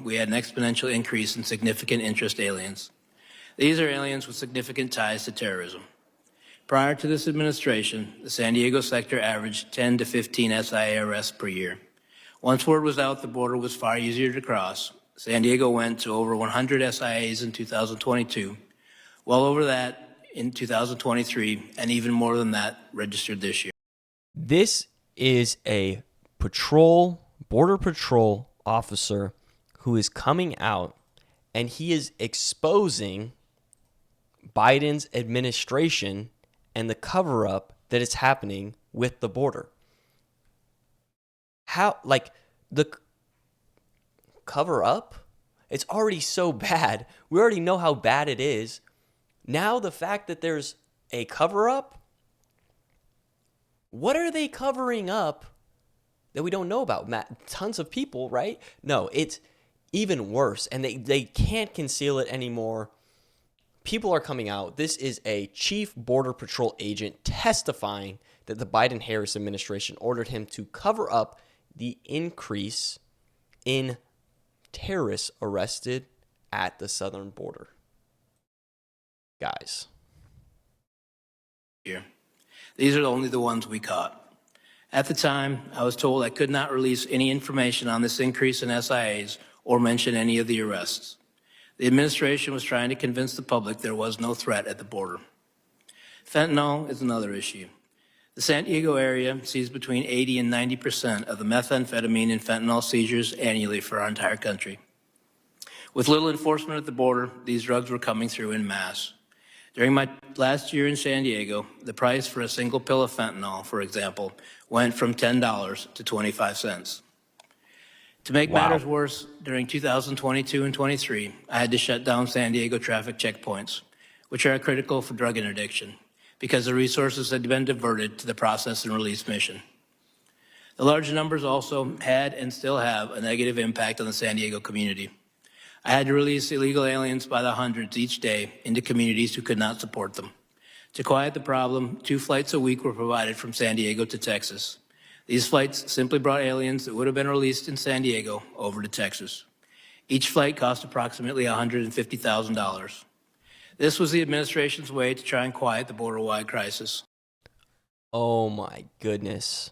we had an exponential increase in significant interest aliens. These are aliens with significant ties to terrorism. Prior to this administration, the San Diego sector averaged 10 to 15 SIA arrests per year. Once word was out the border was far easier to cross, San Diego went to over 100 SIAs in 2022, well over that in 2023, and even more than that registered this year. This is a Border Patrol officer who is coming out and he is exposing Biden's administration and the cover-up that is happening with the border. How, like, the cover-up? It's already so bad. We already know how bad it is. Now the fact that there's a cover-up, what are they covering up that we don't know about? Tons of people, right? No, it's even worse, and they can't conceal it anymore. People are coming out. This is a chief Border Patrol agent testifying that the Biden-Harris administration ordered him to cover up the increase in terrorists arrested at the southern border. Guys. Here. These are only the ones we caught. At the time, I was told I could not release any information on this increase in SIAs or mention any of the arrests. The administration was trying to convince the public there was no threat at the border. Fentanyl is another issue. The San Diego area sees between 80 and 90% of the methamphetamine and fentanyl seizures annually for our entire country. With little enforcement at the border, these drugs were coming through en masse. During my last year in San Diego, the price for a single pill of fentanyl, for example, went from $10 to 25 cents. To make matters worse, during 2022 and 23, I had to shut down San Diego traffic checkpoints, which are critical for drug interdiction, because the resources had been diverted to the process and release mission. The large numbers also had and still have a negative impact on the San Diego community. I had to release illegal aliens by the hundreds each day into communities who could not support them. To quiet the problem, 2 flights a week were provided from San Diego to Texas. These flights simply brought aliens that would have been released in San Diego over to Texas. Each flight cost approximately $150,000. This was the administration's way to try and quiet the border-wide crisis. Oh my goodness.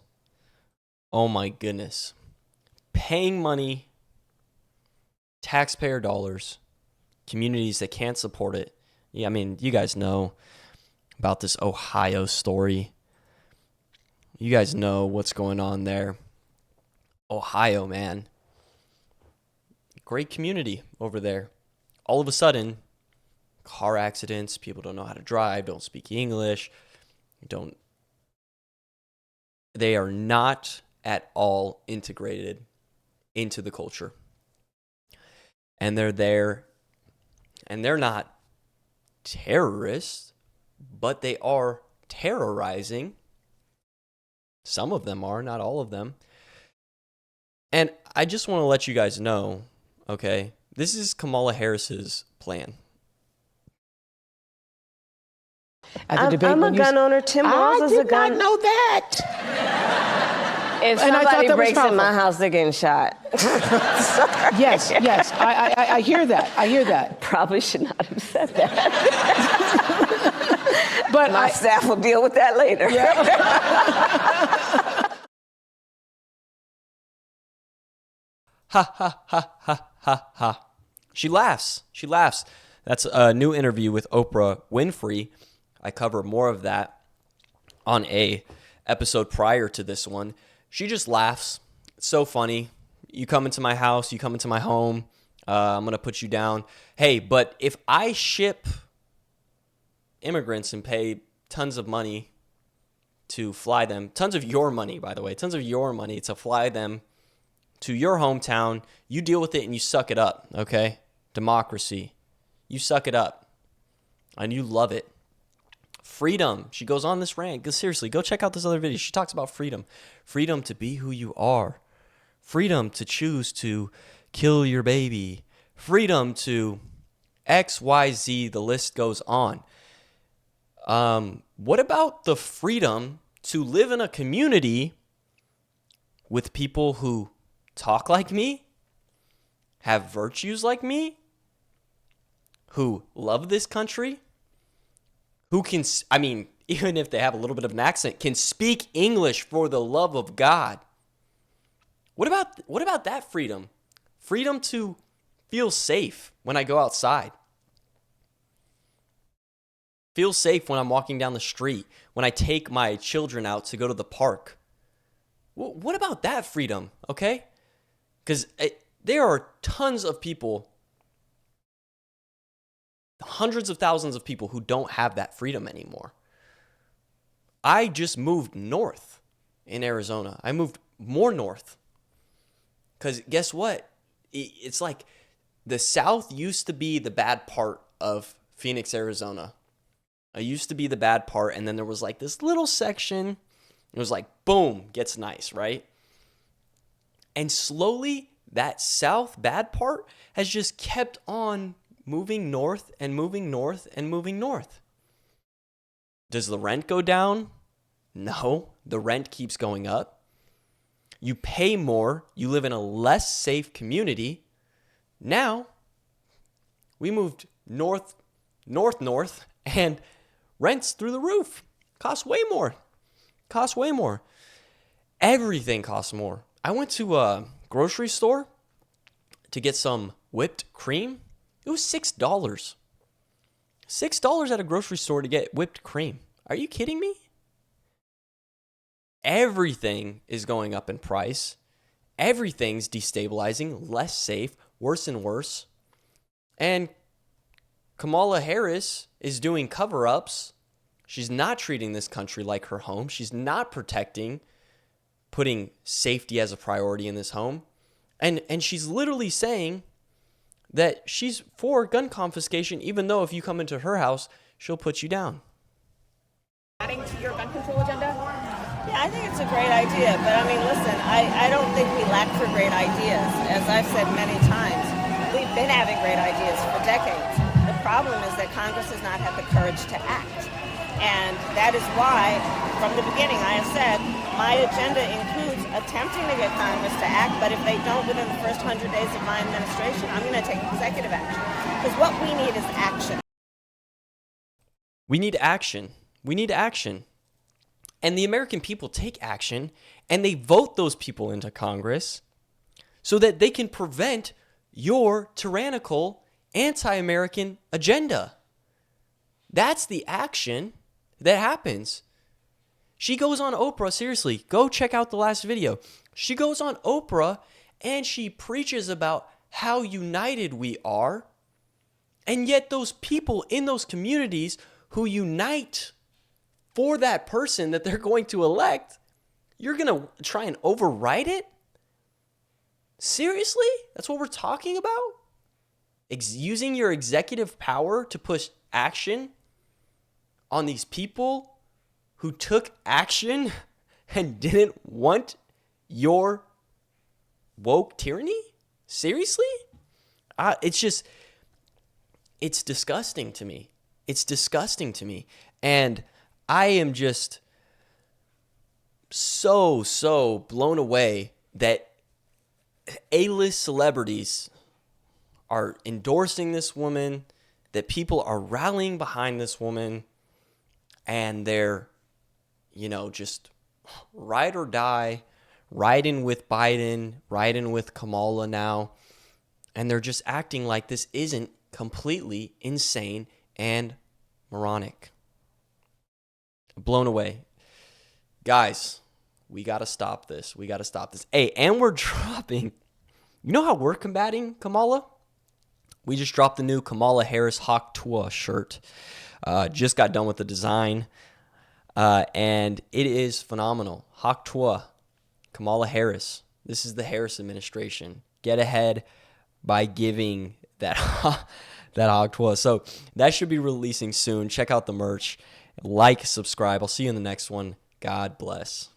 Oh my goodness. Paying money, taxpayer dollars, communities that can't support it. Yeah, I mean, you guys know about this Ohio story. You guys know what's going on there. Ohio, man. Great community over there. All of a sudden, car accidents, people don't know how to drive, don't speak English, they are not at all integrated into the culture. And they're there, and they're not terrorists, but they are terrorizing. Some of them are, not all of them. And I just want to let you guys know, okay, this is Kamala Harris's plan. I'm a gun owner. Tim Walz is a gun. I did not know that. If somebody breaks in my house, they're getting shot. Yes, I hear that. I hear that. Probably should not have said that. But my staff will deal with that later. Yeah. Ha, ha, ha, ha, ha, ha. She laughs. She laughs. That's a new interview with Oprah Winfrey. I cover more of that on a episode prior to this one. She just laughs. It's so funny. You come into my house, you come into my home, I'm going to put you down. Hey, but if I ship immigrants and pay tons of money to fly them, tons of your money, by the way, tons of your money to fly them to your hometown, you deal with it and you suck it up, okay? Democracy. You suck it up. And you love it. Freedom. She goes on this rant. Seriously, go check out this other video. She talks about freedom. Freedom to be who you are. Freedom to choose to kill your baby. Freedom to X, Y, Z. The list goes on. What about the freedom to live in a community with people who talk like me, have virtues like me, who love this country, who can, I mean, even if they have a little bit of an accent, can speak English for the love of God. What about that freedom? Freedom to feel safe when I go outside. Feel safe when I'm walking down the street, when I take my children out to go to the park. What about that freedom, okay? Because there are tons of people, hundreds of thousands of people who don't have that freedom anymore. I just moved north in Arizona. I moved more north. Because guess what? It's like the South used to be the bad part of Phoenix, Arizona. It used to be the bad part, and then there was like this little section. It was like, boom, gets nice, right? And slowly, that South bad part has just kept on moving north and moving north and moving north. Does the rent go down? No, the rent keeps going up. You pay more. You live in a less safe community. Now, we moved north, and rent's through the roof. Costs way more. Everything costs more. I went to a grocery store to get some whipped cream. It was $6. $6 at a grocery store to get whipped cream. Are you kidding me? Everything is going up in price. Everything's destabilizing, less safe, worse and worse. And Kamala Harris is doing cover-ups. She's not treating this country like her home. She's not protecting, putting safety as a priority in this home. And she's literally saying that she's for gun confiscation, even though if you come into her house, she'll put you down. Adding to your gun control agenda? Yeah, I think it's a great idea, but I mean, listen, I don't think we lack for great ideas. As I've said many times, we've been having great ideas for decades. The problem is that Congress has not had the courage to act. And that is why, from the beginning, I have said, my agenda includes attempting to get Congress to act, but if they don't within the first 100 days of my administration, I'm going to take executive action. Because what we need is action. We need action. We need action. And the American people take action, and they vote those people into Congress so that they can prevent your tyrannical, anti-American agenda. That's the action that happens. She goes on Oprah, seriously, go check out the last video. She goes on Oprah, and she preaches about how united we are, and yet those people in those communities who unite for that person that they're going to elect, you're going to try and override it? Seriously? That's what we're talking about? Using your executive power to push action on these people who took action and didn't want your woke tyranny? Seriously? It's disgusting to me. It's disgusting to me. And I am just so blown away that A-list celebrities are endorsing this woman, that people are rallying behind this woman, and they're, just ride or die, riding with Biden, riding with Kamala now, and they're just acting like this isn't completely insane and moronic. Blown away. Guys, we got to stop this. Hey, and we're dropping, you know how we're combating Kamala? We just dropped the new Kamala Harris Hawk Tuah shirt. Just got done with the design. And it is phenomenal. Hawk Tuah, Kamala Harris. This is the Harris administration. Get ahead by giving that Hawk Tuah. So that should be releasing soon. Check out the merch. Like, subscribe. I'll see you in the next one. God bless.